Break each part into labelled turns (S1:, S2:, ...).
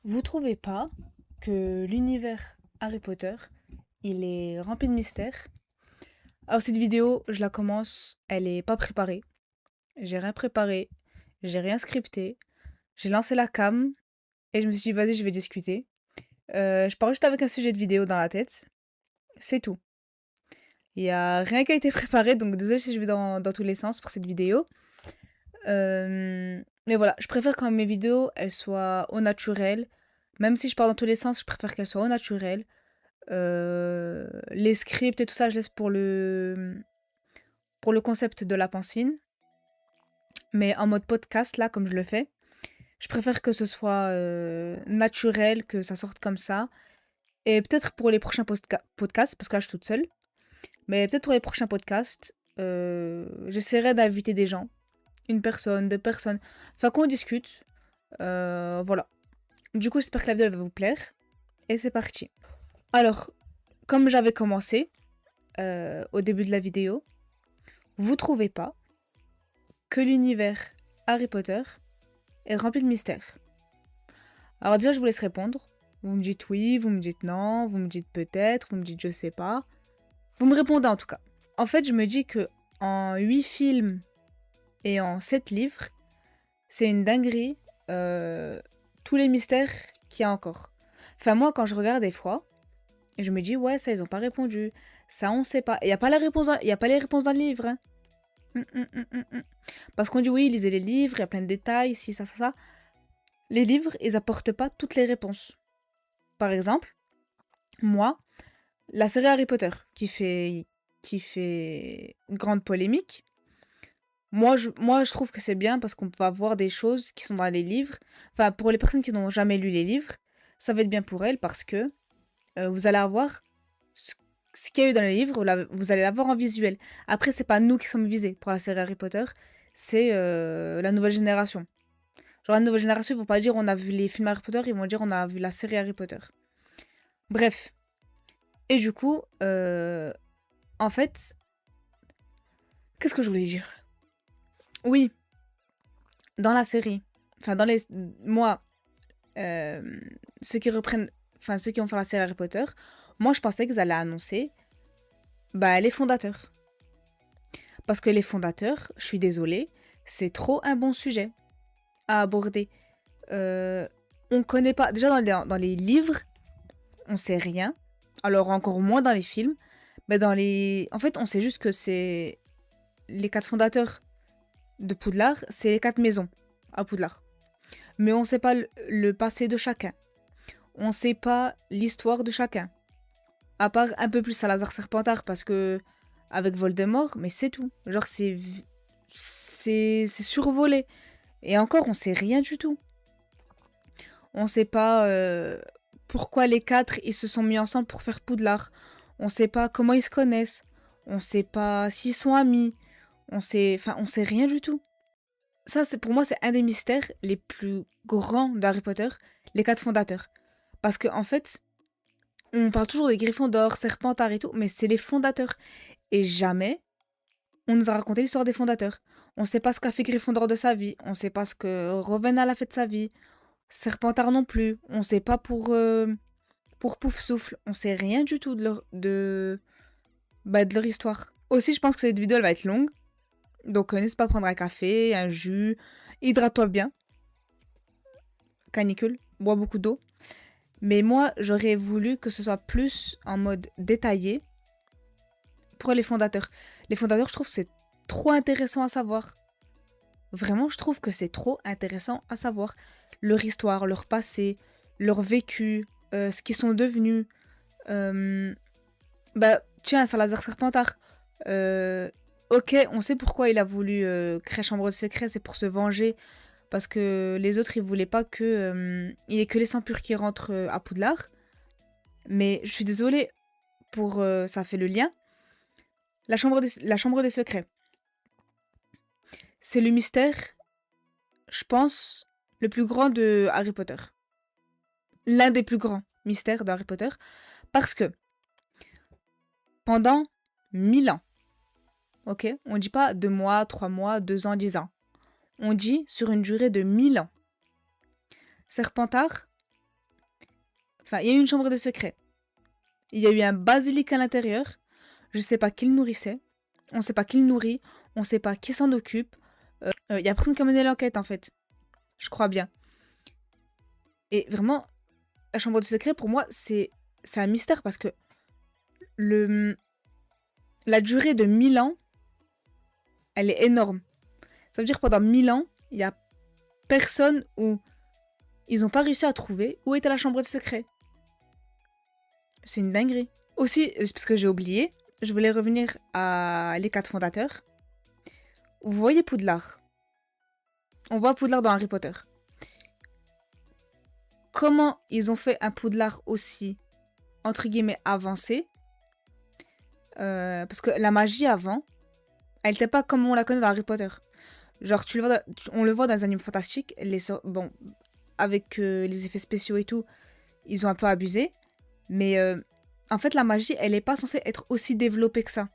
S1: Vous trouvez pas que l'univers Harry Potter, il est rempli de mystères? Alors cette vidéo, je la commence, elle est pas préparée. J'ai rien préparé, j'ai rien scripté. J'ai lancé la cam et je me suis dit vas-y, je vais discuter. Je pars juste avec un sujet de vidéo dans la tête. C'est tout. Il y a rien qui a été préparé, donc désolé si je vais dans tous les sens pour cette vidéo. Mais voilà, je préfère quand mes vidéos, elles soient au naturel. Même si je pars dans tous les sens, je préfère qu'elles soient au naturel. Les scripts et tout ça, je laisse pour le concept de la pancine. Mais en mode podcast, là, comme je le fais, je préfère que ce soit naturel, que ça sorte comme ça. Et peut-être pour les prochains podcasts, parce que là, je suis toute seule, mais peut-être pour les prochains podcasts, j'essaierai d'inviter des gens, une personne, deux personnes, enfin qu'on discute. Voilà. Du coup, j'espère que la vidéo elle va vous plaire. Et c'est parti. Alors, comme j'avais commencé au début de la vidéo, vous trouvez pas que l'univers Harry Potter est rempli de mystères? Alors déjà, je vous laisse répondre. Vous me dites oui, vous me dites non, vous me dites peut-être, vous me dites je sais pas. Vous me répondez en tout cas. En fait, je me dis que en 8 films et en 7 livres, c'est une dinguerie tous les mystères qu'il y a encore. Enfin, moi, quand je regarde des fois, je me dis ouais, ça, ils ont pas répondu. Ça, on sait pas. Il y a pas la réponse, y a pas les réponses dans le livre, hein. Parce qu'on dit oui, lisez les livres, il y a plein de détails, si, ça. Les livres, ils apportent pas toutes les réponses. Par exemple, moi, la série Harry Potter, qui fait grande polémique, moi, je trouve que c'est bien parce qu'on va voir des choses qui sont dans les livres. Enfin, pour les personnes qui n'ont jamais lu les livres, ça va être bien pour elles parce que vous allez avoir ce, ce qu'il y a eu dans les livres, vous allez l'avoir en visuel. Après, c'est pas nous qui sommes visés pour la série Harry Potter, c'est la nouvelle génération. Genre, la nouvelle génération, ils vont pas dire on a vu les films Harry Potter, ils vont dire on a vu la série Harry Potter. Bref. Et du coup, en fait, qu'est-ce que je voulais dire? Oui, dans la série, enfin, dans les. Moi, euh, ceux qui reprennent. Enfin, ceux qui ont fait la série Harry Potter, moi, je pensais qu'ils allaient annoncer bah, les fondateurs. Parce que les fondateurs, je suis désolée, c'est trop un bon sujet à aborder. Euh, on connaît pas. Déjà, dans les livres, on sait rien. Alors, encore moins dans les films. Mais dans les. En fait, on sait juste que c'est les 4 fondateurs de Poudlard, c'est les 4 maisons à Poudlard. Mais on sait pas le passé de chacun. On sait pas l'histoire de chacun. À part un peu plus Salazar Serpentard parce que avec Voldemort, mais c'est tout. Genre c'est survolé. Et encore, on sait rien du tout. On sait pas pourquoi les 4 ils se sont mis ensemble pour faire Poudlard. On sait pas comment ils se connaissent. On sait pas s'ils sont amis. On sait rien du tout. Ça, c'est pour moi, c'est un des mystères les plus grands d'Harry Potter, les 4 fondateurs. Parce que en fait, on parle toujours des Gryffondors, Serpentard et tout, mais c'est les fondateurs. Et jamais on nous a raconté l'histoire des fondateurs. On sait pas ce qu'a fait Gryffondor de sa vie, on sait pas ce que Rowena a fait de sa vie, Serpentard non plus, on sait pas pour Poufsouffle, on sait rien du tout de leur histoire. Aussi, je pense que cette vidéo elle va être longue, donc n'hésite pas à prendre un café, un jus, hydrate-toi bien, canicule, bois beaucoup d'eau. Mais moi, j'aurais voulu que ce soit plus en mode détaillé pour les fondateurs. Les fondateurs, je trouve que c'est trop intéressant à savoir. Vraiment, je trouve que c'est trop intéressant à savoir. Leur histoire, leur passé, leur vécu, ce qu'ils sont devenus. Euh, Bah, tiens, Salazar Serpentard. Ok, on sait pourquoi il a voulu créer Chambre de Secret, c'est pour se venger. Parce que les autres, ils voulaient pas il y ait que les sangs purs qui rentrent à Poudlard. Mais je suis désolée pour... ça fait le lien. La chambre des secrets. C'est le mystère, je pense, le plus grand de Harry Potter. L'un des plus grands mystères de Harry Potter. Parce que pendant 1000 ans, ok, on dit pas 2 mois, 3 mois, 2 ans, 10 ans. On dit sur une durée de 1000 ans. Serpentard, Enfin, il y a eu une chambre de secret. Il y a eu un basilic à l'intérieur. Je sais pas qui le nourrissait. On sait pas qui le nourrit. On sait pas qui s'en occupe. Il y a personne qui a mené l'enquête, en fait. Je crois bien. Et vraiment, la chambre de secret, pour moi, c'est un mystère parce que la durée de 1000 ans, elle est énorme. Ça veut dire que pendant 1000 ans, il y a personne où ils n'ont pas réussi à trouver où était la chambre de secret. C'est une dinguerie. Aussi, parce que j'ai oublié, je voulais revenir à les 4 fondateurs. Vous voyez Poudlard. On voit Poudlard dans Harry Potter. Comment ils ont fait un Poudlard aussi, entre guillemets, avancé? Parce que la magie avant, elle n'était pas comme on la connaît dans Harry Potter. Genre, on le voit dans les animes fantastiques. Bon, avec les effets spéciaux et tout, ils ont un peu abusé. Mais en fait, la magie, elle n'est pas censée être aussi développée que ça.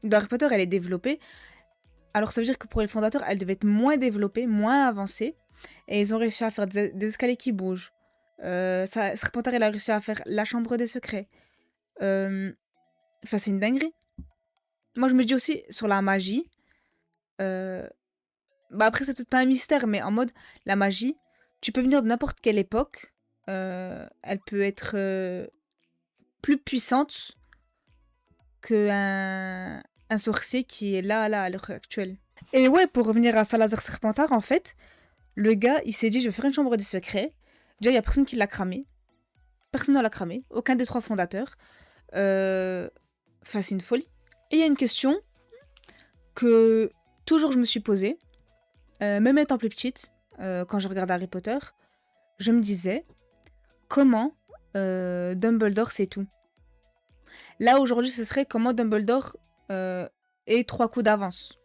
S1: Dans Harry Potter, elle est développée. Alors, ça veut dire que pour les fondateurs, elle devait être moins développée, moins avancée. Et ils ont réussi à faire des escaliers qui bougent. Serpentard, il a réussi à faire la chambre des secrets. Enfin, c'est une dinguerie. Moi, je me dis aussi, sur la magie... Bah après, c'est peut-être pas un mystère, mais en mode, la magie, tu peux venir de n'importe quelle époque. Elle peut être plus puissante qu'un sorcier qui est là, à l'heure actuelle. Et ouais, pour revenir à Salazar Serpentard, en fait, le gars, il s'est dit, je vais faire une chambre des secrets. Déjà, il y a personne qui l'a cramé. Personne ne l'a cramé. Aucun des 3 fondateurs. Enfin, c'est une folie. Et il y a une question que toujours je me suis posée. Même étant plus petite, quand je regardais Harry Potter, je me disais comment Dumbledore sait tout. Là aujourd'hui, ce serait comment Dumbledore ait 3 coups d'avance.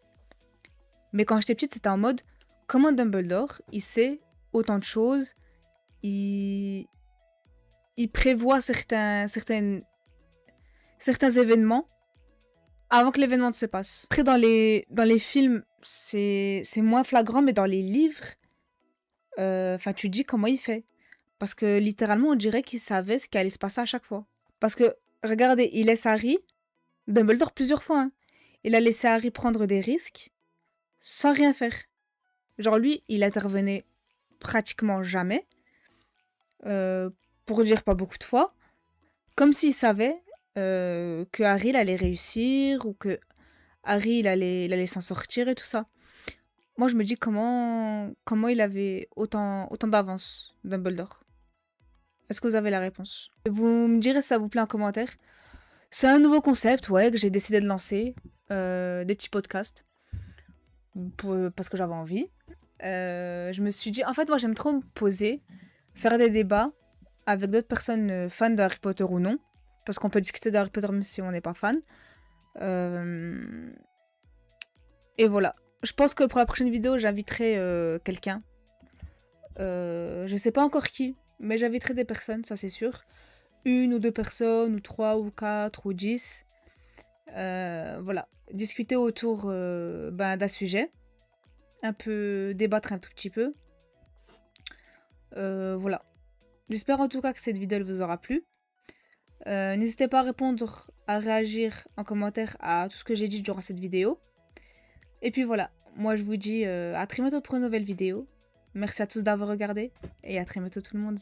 S1: Mais quand j'étais petite, c'était en mode comment Dumbledore, il sait autant de choses, il prévoit certains événements avant que l'événement ne se passe. Après, dans les films, c'est moins flagrant, mais dans les livres, tu dis comment il fait. Parce que littéralement, on dirait qu'il savait ce qui allait se passer à chaque fois. Parce que, regardez, il laisse Harry, Dumbledore plusieurs fois, hein. Il a laissé Harry prendre des risques sans rien faire. Genre lui, il intervenait pratiquement jamais, pour dire pas beaucoup de fois, comme s'il savait que Harry il allait réussir ou que Harry il allait s'en sortir et tout ça. Moi je me dis comment il avait autant d'avance, Dumbledore. Est-ce que vous avez la réponse? Vous me direz si ça vous plaît en commentaire. C'est un nouveau concept, ouais, que j'ai décidé de lancer, des petits podcasts, parce que j'avais envie. Je me suis dit, en fait moi j'aime trop me poser, faire des débats avec d'autres personnes fans d'Harry Potter ou non, parce qu'on peut discuter d'Harry Potter même si on n'est pas fan. Et voilà. Je pense que pour la prochaine vidéo, j'inviterai quelqu'un. Je sais pas encore qui, mais j'inviterai des personnes, ça c'est sûr. 1 ou 2 personnes, ou 3 ou 4 ou 10. Voilà. Discuter autour d'un sujet. Un peu débattre un tout petit peu. Voilà. J'espère en tout cas que cette vidéo elle vous aura plu. N'hésitez pas à répondre, à réagir en commentaire à tout ce que j'ai dit durant cette vidéo. Et puis voilà, moi je vous dis à très bientôt pour une nouvelle vidéo. Merci à tous d'avoir regardé et à très bientôt tout le monde.